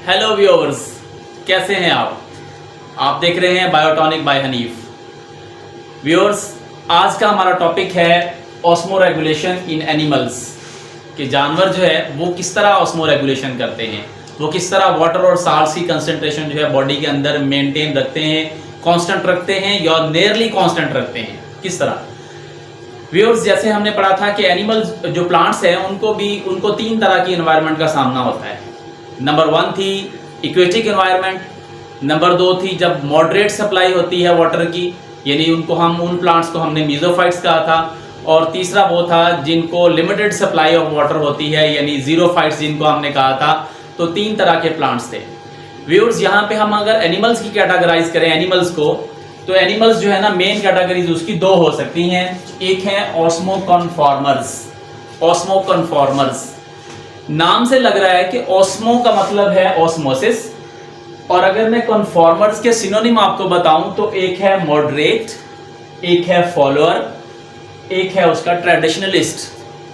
Hello viewers, कैसे हैं आप देख रहे हैं बायोटॉनिक बाय हनीफ। व्यूअर्स, आज का हमारा टॉपिक है ऑस्मो रेगुलेशन इन एनिमल्स, कि जानवर जो है वो किस तरह ऑस्मो रेगुलेशन करते हैं, वो किस तरह वाटर और साल्ट्स की कंसंट्रेशन जो है बॉडी के अंदर मेंटेन रखते हैं, कांस्टेंट रखते हैं या नियरली कांस्टेंट रखते हैं, किस तरह। व्यूअर्स, जैसे हमने पढ़ा था कि एनिमल्स जो प्लांट्स हैं उनको तीन तरह की एनवायरनमेंट का सामना होता है। नंबर 1 थी इक्वेटिक एनवायरनमेंट, नंबर 2 थी जब मॉडरेट सप्लाई होती है वाटर की, यानी उन प्लांट्स को हमने मीजोफाइट्स कहा था, और तीसरा वो था जिनको लिमिटेड सप्लाई ऑफ वाटर होती है, यानी जीरोफाइट्स जिनको हमने कहा था। तो तीन तरह के प्लांट्स थे। व्यूअर्स, यहाँ पे हम अगर एनिमल्स की कैटेगराइज करें एनिमल्स को, तो एनिमल्स जो है ना, मेन कैटेगरीज उसकी दो हो सकती हैं। एक है ऑस्मो कन्फॉर्मर्स। नाम से लग रहा है कि ऑस्मो का मतलब है ऑस्मोसिस, और अगर मैं कन्फॉर्मर्स के सिनोनिम आपको बताऊं तो एक है मॉडरेट, एक है फॉलोअर, एक है उसका ट्रेडिशनलिस्ट।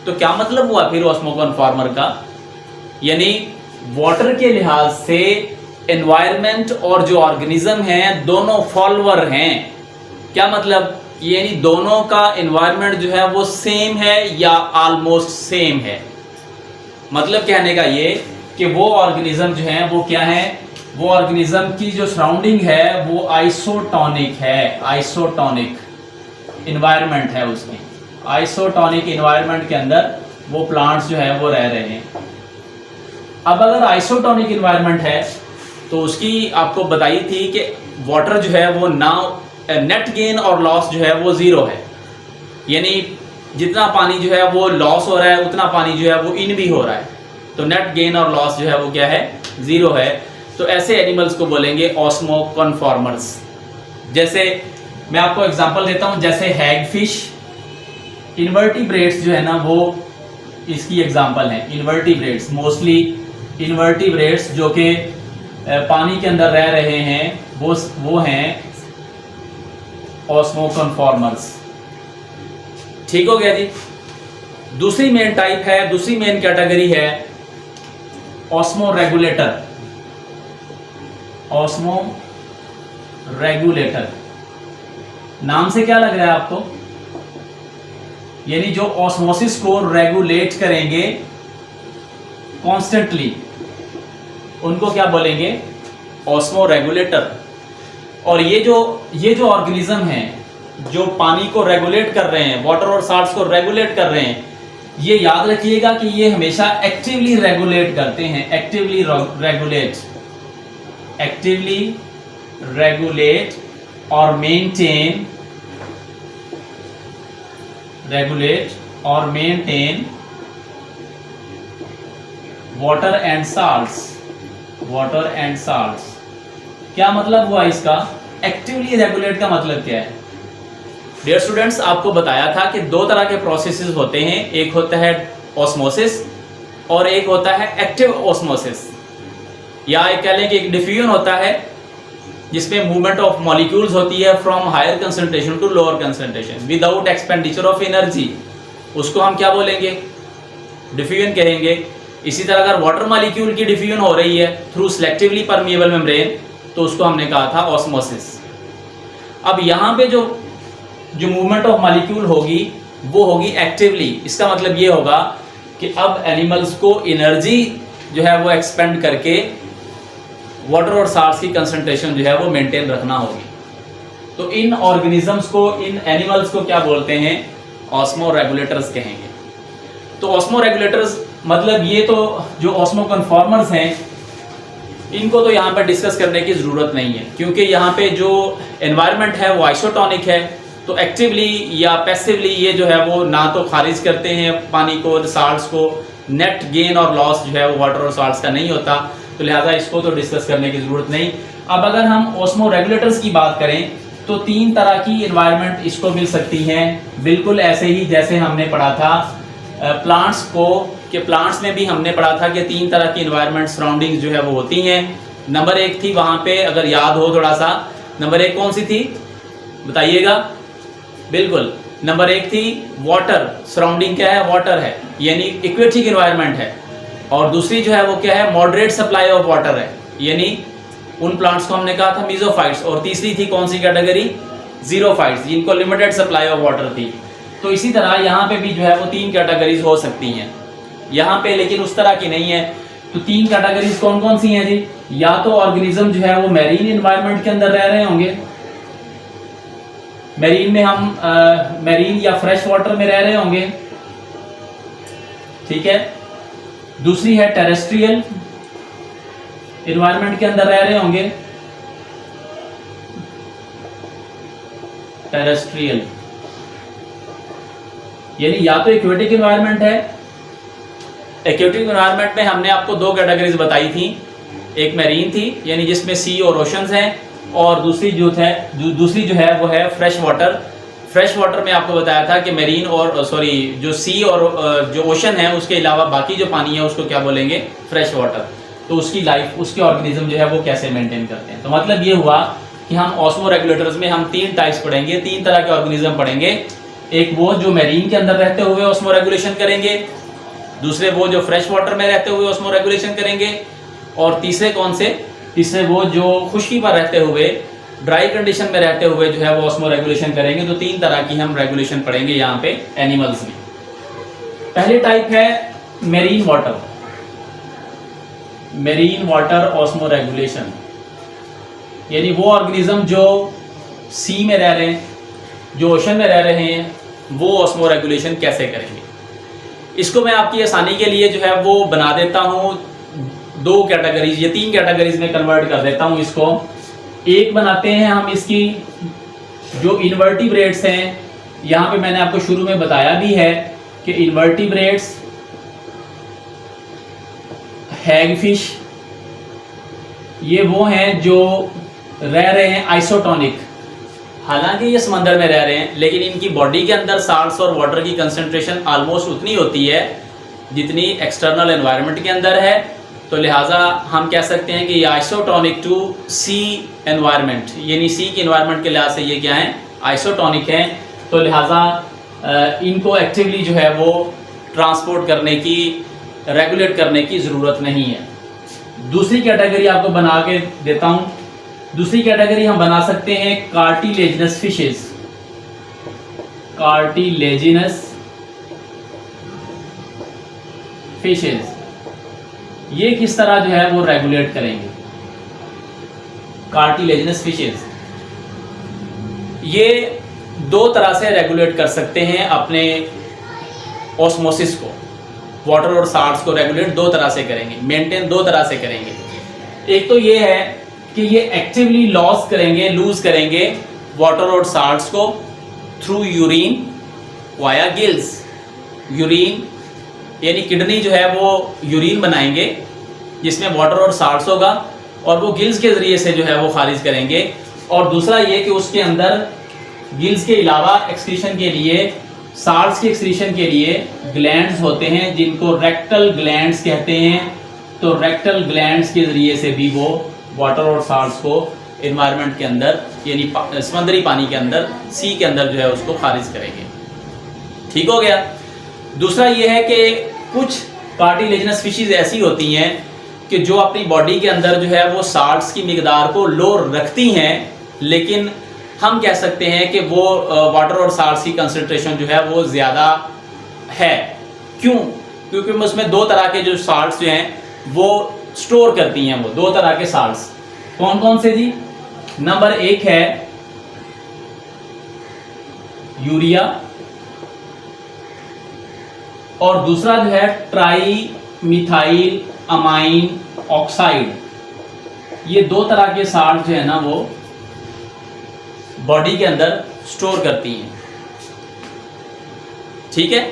तो क्या मतलब हुआ फिर ऑस्मो कन्फॉर्मर का? यानी वाटर के लिहाज से एनवायरनमेंट और जो ऑर्गेनिज्म हैं दोनों फॉलोअर हैं। क्या मतलब? यानी दोनों का एनवायरनमेंट जो है वो सेम है या ऑलमोस्ट सेम है। मतलब कहने का ये कि वो ऑर्गेनिज्म जो है वो क्या है, वो ऑर्गेनिज्म की जो सराउंडिंग है वो आइसोटोनिक है, आइसोटोनिक एनवायरनमेंट है उसमें। आइसोटोनिक एनवायरनमेंट के अंदर वो प्लांट्स जो है वो रह रहे हैं। अब अगर आइसोटोनिक एनवायरनमेंट है तो उसकी आपको बताई थी कि वाटर जो है वो ना नेट गेन और लॉस जो है वो ज़ीरो है, यानी जितना पानी जो है वो लॉस हो रहा है उतना पानी जो है वो इन भी हो रहा है, तो नेट गेन और लॉस जो है वो क्या है, ज़ीरो है। तो ऐसे एनिमल्स को बोलेंगे ऑस्मो कन्फॉर्मर्स। जैसे मैं आपको एग्जांपल देता हूँ, जैसे हैगफिश, इन्वर्टिब्रेट्स जो है ना वो इसकी एग्जांपल हैं। इन्वर्टिब्रेट्स, मोस्टली इन्वर्टिब्रेट्स जो कि पानी के अंदर रह रहे हैं वो हैं ऑस्मो कन्फॉर्मर्स। ठीक हो गया जी। दूसरी मेन टाइप है, दूसरी मेन कैटेगरी है ऑस्मो रेगुलेटर। ऑस्मो रेगुलेटर नाम से क्या लग रहा है आपको? यानी जो ऑस्मोसिस को रेगुलेट करेंगे कॉन्स्टेंटली, उनको क्या बोलेंगे? Osmo regulator. और ये जो ऑर्गेनिज्म हैं जो पानी को रेगुलेट कर रहे हैं, वाटर और साल्ट्स को रेगुलेट कर रहे हैं, ये याद रखिएगा कि ये हमेशा एक्टिवली रेगुलेट करते हैं। एक्टिवली रेगुलेट और मेंटेन वाटर एंड साल्ट्स। क्या मतलब हुआ इसका? एक्टिवली रेगुलेट का मतलब क्या है? डियर स्टूडेंट्स, आपको बताया था कि दो तरह के प्रोसेसेस होते हैं। एक होता है ऑस्मोसिस और एक होता है एक्टिव ऑस्मोसिस, या एक कह लें कि एक डिफ्यूजन होता है जिसमें मूवमेंट ऑफ मॉलिक्यूल्स होती है from higher concentration to lower concentration without expenditure of energy. उसको हम क्या बोलेंगे? डिफ्यूजन कहेंगे। इसी तरह अगर वाटर मॉलिक्यूल की डिफ्यूजन हो रही है थ्रू सिलेक्टिवली परमिएबल मेम्ब्रेन, तो उसको हमने कहा था ऑस्मोसिस। अब यहाँ पे जो मूवमेंट ऑफ मॉलिक्यूल होगी वो होगी एक्टिवली। इसका मतलब ये होगा कि अब एनिमल्स को एनर्जी जो है वो एक्सपेंड करके वाटर और साल्ट्स की कंसंट्रेशन जो है वो मेंटेन रखना होगी। तो इन ऑर्गेनिजम्स को, इन एनिमल्स को क्या बोलते हैं? ऑस्मो रेगुलेटर्स कहेंगे। तो ऑस्मो रेगुलेटर्स मतलब ये तो जो ऑस्मो कन्फॉर्मर्स हैं इनको तो यहाँ पर डिस्कस करने की ज़रूरत नहीं है, क्योंकि यहाँ पे जो एनवायरनमेंट है वो आइसोटोनिक है। तो एक्टिवली या पैसिवली ये जो है वो ना तो खारिज करते हैं पानी को, साल्ट्स को, नेट गेन और लॉस जो है वो वाटर और साल्ट्स का नहीं होता, तो लिहाजा इसको तो डिस्कस करने की ज़रूरत नहीं। अब अगर हम ऑस्मो रेगुलेटर्स की बात करें तो तीन तरह की एनवायरनमेंट इसको मिल सकती हैं, बिल्कुल ऐसे ही जैसे हमने पढ़ा था प्लांट्स को, कि प्लांट्स में भी हमने पढ़ा था कि तीन तरह की एनवायरनमेंट सराउंडिंग्स जो है वो होती हैं। नंबर 1 थी वहाँ पे, अगर याद हो थोड़ा सा, नंबर 1 कौन सी थी बताइएगा? बिल्कुल, नंबर 1 थी वाटर। सराउंडिंग क्या है? वाटर है, यानी इक्वेटिक एनवायरनमेंट है। और दूसरी जो है वो क्या है? मॉडरेट सप्लाई ऑफ वाटर है, यानी उन प्लांट्स को हमने कहा था मीजोफाइट्स, और तीसरी थी कौन सी कैटेगरी, जीरोफाइट्स, जिनको लिमिटेड सप्लाई ऑफ वाटर थी। तो इसी तरह यहाँ पे भी जो है वो 3 कैटेगरीज हो सकती हैं यहाँ पे, लेकिन उस तरह की नहीं है। तो 3 कैटेगरीज कौन कौन सी हैं जी? या तो ऑर्गेनिज्म जो है वो मैरीन एनवायरनमेंट के अंदर रह रहे होंगे, मैरीन में हम मैरीन या फ्रेश वाटर में रह रहे होंगे, ठीक है। दूसरी है टेरेस्ट्रियल एनवायरनमेंट के अंदर रह रहे होंगे, टेरेस्ट्रियल यानी या तो एक्वेटिक एनवायरनमेंट है। एक्वेटिक एनवायरनमेंट में हमने आपको 2 कैटेगरीज बताई थी, एक मैरीन थी यानी जिसमें सी और ओशंस हैं, और दूसरी जो है वो है फ्रेश वाटर। फ्रेश वाटर में आपको बताया था कि मैरीन और जो सी और जो ओशन है उसके अलावा बाकी जो पानी है उसको क्या बोलेंगे, फ्रेश वाटर। तो उसकी लाइफ, उसके ऑर्गेनिज्म जो है वो कैसे मेंटेन करते हैं। तो मतलब ये हुआ कि हम ऑस्मो रेगुलेटर्स में हम 3 टाइप्स पढ़ेंगे, 3 तरह के ऑर्गेनिज्म पढ़ेंगे। एक वो जो मैरीन के अंदर रहते हुए ऑस्मो रेगुलेशन करेंगे, दूसरे वो जो फ्रेश वाटर में रहते हुए ऑस्मो रेगुलेशन करेंगे, और तीसरे कौन से, तीसरे वो जो खुश्की पर रहते हुए, ड्राई कंडीशन में रहते हुए जो है वो ऑस्मो रेगुलेशन करेंगे। तो 3 तरह की हम रेगुलेशन पढ़ेंगे यहाँ पे एनिमल्स में। पहली टाइप है marine water, marine water osmo regulation, यानी वो ऑर्गेनिज्म जो सी में रह रहे हैं, जो ओशन में रह रहे हैं, वो ऑस्मो रेगुलेशन कैसे करेंगे। इसको मैं आपकी आसानी के लिए जो है वो बना देता हूँ 2 कैटेगरीज या 3 कैटेगरीज में कन्वर्ट कर देता हूँ इसको। एक बनाते हैं हम इसकी जो इन्वर्टिब्रेट्स हैं, यहाँ पे मैंने आपको शुरू में बताया भी है कि इन्वर्टिब्रेट्स, हैगफिश, ये वो हैं जो रह रहे हैं आइसोटोनिक। हालांकि ये समंदर में रह रहे हैं, लेकिन इनकी बॉडी के अंदर साल्ट्स और वाटर की कंसंट्रेशन ऑलमोस्ट उतनी होती है जितनी एक्सटर्नल एनवायरनमेंट के अंदर है। तो लिहाजा हम कह सकते हैं कि ये आइसोटोनिक टू सी एनवायरनमेंट, यानी सी की एनवायरनमेंट के लिहाज से ये क्या हैं, आइसोटोनिक हैं। तो लिहाजा इनको एक्टिवली जो है वो ट्रांसपोर्ट करने की, रेगुलेट करने की ज़रूरत नहीं है। दूसरी कैटेगरी आपको बना के देता हूँ। दूसरी कैटेगरी हम बना सकते हैं कार्टिलेजिनस फिशेस, कार्टिलेजिनस फिशेस। ये किस तरह जो है वो रेगुलेट करेंगे, कार्टिलेजिनस फिशेस। ये 2 तरह से रेगुलेट कर सकते हैं अपने ऑस्मोसिस को, वाटर और साल्ट्स को रेगुलेट 2 तरह से करेंगे, मेंटेन 2 तरह से करेंगे। एक तो ये है कि ये एक्टिवली लूज करेंगे वाटर और साल्ट्स को through urine via gills. Urine यानी किडनी जो है वो यूरिन बनाएंगे जिसमें वाटर और साल्ट्स होगा, और वो गिल्स के ज़रिए से जो है वो खारिज करेंगे। और दूसरा ये कि उसके अंदर गिल्स के अलावा एक्सक्रीशन के लिए, साल्ट्स के एक्सक्रीशन के लिए ग्लैंड्स होते हैं जिनको रेक्टल ग्लैंड्स कहते हैं। तो रेक्टल ग्लैंड्स के ज़रिए से भी वो वाटर और साल्ट्स को एनवायरनमेंट के अंदर, यानी समुद्री पानी के अंदर, सी के अंदर जो है उसको खारिज करेंगे। ठीक हो गया। दूसरा ये है कि कुछ कार्टिलेजिनस फिशेस ऐसी होती हैं कि जो अपनी बॉडी के अंदर जो है वो साल्ट्स की मिकदार को लो रखती हैं, लेकिन हम कह सकते हैं कि वो वाटर और साल्ट्स की कंसंट्रेशन जो है वो ज़्यादा है। क्यों? क्योंकि उसमें 2 तरह के जो साल्ट्स जो हैं वो स्टोर करती हैं। वो 2 तरह के साल्ट्स कौन कौन से जी? नंबर 1 है यूरिया, और दूसरा जो है ट्राई मिथाइल अमाइन ऑक्साइड। ये 2 तरह के साल्ट जो है ना वो बॉडी के अंदर स्टोर करती हैं। ठीक है।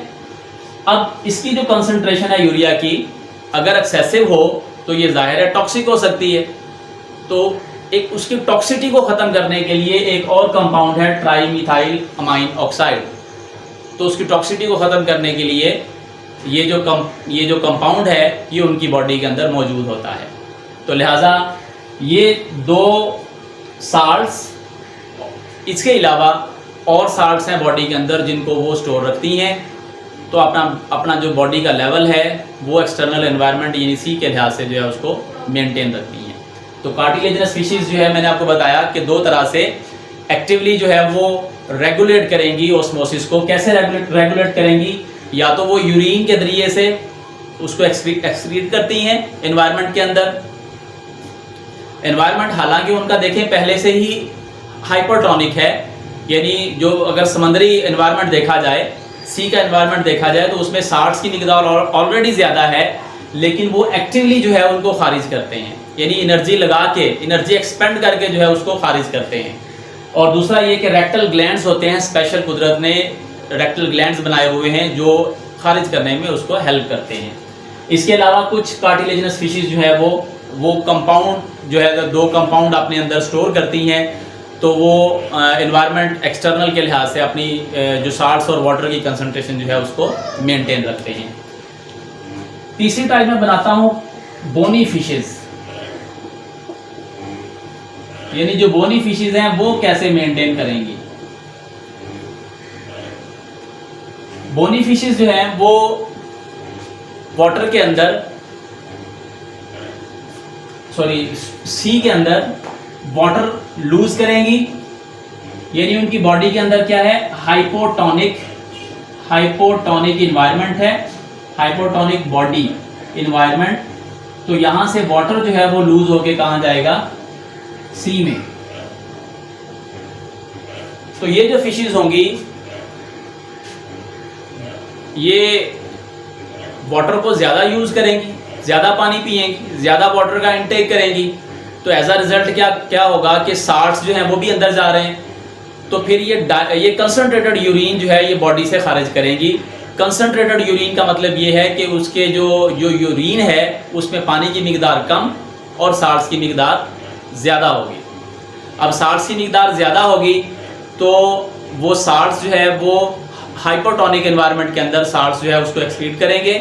अब इसकी जो कंसंट्रेशन है यूरिया की, अगर एक्सेसिव हो तो ये जाहिर है टॉक्सिक हो सकती है। तो एक उसकी टॉक्सिटी को ख़त्म करने के लिए एक और कंपाउंड है ट्राई मिथाइल अमाइन ऑक्साइड। तो उसकी टॉक्सिटी को ख़त्म करने के लिए ये जो कंपाउंड है ये उनकी बॉडी के अंदर मौजूद होता है। तो लिहाजा ये 2 साल्ट्स, इसके अलावा और साल्ट्स हैं बॉडी के अंदर जिनको वो स्टोर रखती हैं। तो अपना जो बॉडी का लेवल है वो एक्सटर्नल एनवायरनमेंट यानी सी के लिहाज से जो है उसको मेंटेन रखती हैं। तो कार्टिलेजिनस फिशेज जो है मैंने आपको बताया कि दो तरह से एक्टिवली जो है वो रेगुलेट करेंगी ऑस्मोसिस को। कैसे रेगुलेट करेंगी? या तो वो यूरिन के जरिए से उसको एक्सक्रीट करती हैं एनवायरनमेंट के अंदर। एनवायरनमेंट हालांकि उनका देखें पहले से ही हाइपरटोनिक है, यानी जो अगर समंदरी एनवायरनमेंट देखा जाए, सी का एनवायरनमेंट देखा जाए, तो उसमें साल्ट्स की मिकदार ऑलरेडी ज़्यादा है, लेकिन वो एक्टिवली जो है उनको खारिज करते हैं, यानी एनर्जी लगा के, एनर्जी एक्सपेंड करके जो है उसको खारिज करते हैं। और दूसरा ये कि रेक्टल ग्लैंड्स होते हैं, स्पेशल कुदरत ने रेक्टल ग्लैंड्स बनाए हुए हैं जो खारिज करने में उसको हेल्प करते हैं। इसके अलावा कुछ कार्टिलेजिनस फिशेज जो है वो कंपाउंड जो है, दो कंपाउंड अपने अंदर स्टोर करती हैं, तो वो एनवायरनमेंट एक्सटर्नल के लिहाज से अपनी जो साल्ट्स और वाटर की कंसंट्रेशन जो है उसको मेंटेन रखते हैं। तीसरी टाइप में बनाता हूँ बोनी फिशेज, यानी जो बोनी फिशेज हैं वो कैसे मेंटेन करेंगी। बोनी फिशेज जो हैं वो वाटर के अंदर, सी के अंदर वाटर लूज करेंगी, यानी उनकी बॉडी के अंदर क्या है, हाइपोटोनिक इन्वायरमेंट है, हाइपोटोनिक बॉडी इन्वायरमेंट। तो यहां से वाटर जो है वो लूज होके कहां जाएगा, सी में। तो ये जो फिशेज होंगी ये वाटर को ज्यादा यूज करेंगी, ज्यादा पानी पिएंगी, ज्यादा वाटर का इनटेक करेंगी, तो एज अ रिजल्ट क्या होगा कि साल्ट्स जो हैं वो भी अंदर जा रहे हैं, तो फिर ये कंसंट्रेटेड यूरिन जो है ये बॉडी से खारिज करेंगी। कंसंट्रेटेड यूरिन का मतलब ये है कि उसके जो यूरिन है उसमें पानी की मिकदार कम और साल्ट्स की मिकदार ज़्यादा होगी। अब साल्ट्स की मिकदार ज़्यादा होगी तो वो साल्ट्स जो है वो हाइपोटोनिक एनवायरनमेंट के अंदर साल्ट्स जो है उसको एक्सक्रीट करेंगे,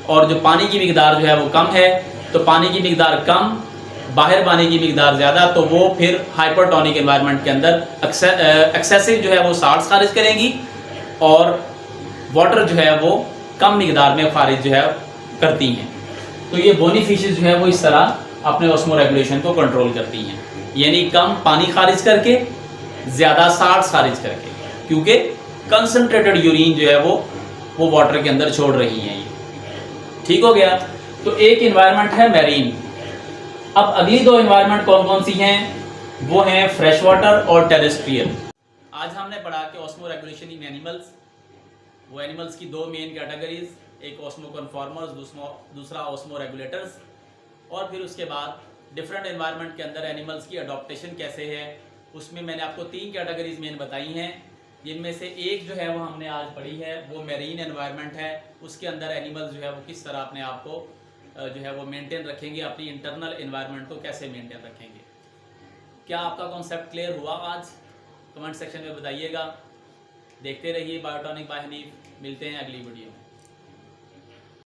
और जो पानी की मिकदार जो है वो कम है, तो पानी की मिकदार कम, बाहर पानी की मिकदार ज़्यादा, तो वो फिर हाइपरटोनिक एनवायरनमेंट के अंदर एक्सेसिव जो है वो साल्ट्स खारिज करेंगी और वाटर जो है वो कम मिकदार में खारिज जो है करती हैं। तो ये बोनी फिशेज जो है वो इस तरह अपने ऑस्मो रेगुलेशन को कंट्रोल करती हैं, यानी कम पानी खारिज करके ज़्यादा साल्ट्स खारिज करके, क्योंकि कंसंट्रेटेड यूरिन जो है वो वाटर के अंदर छोड़ रही हैं। ये ठीक हो गया। तो एक इन्वायरमेंट है मैरीन। अब अगली दो इन्वायरमेंट कौन कौन सी हैं, वो हैं फ्रेश वाटर और टेरेस्ट्रियल। आज हमने पढ़ा कि ऑस्मो रेगुलेशन इन एनिमल्स, वो एनिमल्स की दो मेन कैटेगरीज, एक ऑस्मो कन्फॉर्मर्स, दूसरा ऑस्मो रेगुलेटर्स, और फिर उसके बाद डिफरेंट एनवायरनमेंट के अंदर एनिमल्स की अडॉप्टेशन कैसे है, उसमें मैंने आपको तीन कैटेगरीज मेन बताई हैं, जिनमें से एक जो है वो हमने आज पढ़ी है, वो मैरीन एनवायरनमेंट है। उसके अंदर एनिमल्स जो है वो किस तरह अपने आप को जो है वो मेंटेन रखेंगे, अपनी इंटरनल एनवायरनमेंट को कैसे मेंटेन रखेंगे। क्या आपका कॉन्सेप्ट क्लियर हुआ आज? कमेंट सेक्शन में बताइएगा। देखते रहिए बायोटॉनिक बाय हनीफ। मिलते हैं अगली वीडियो में।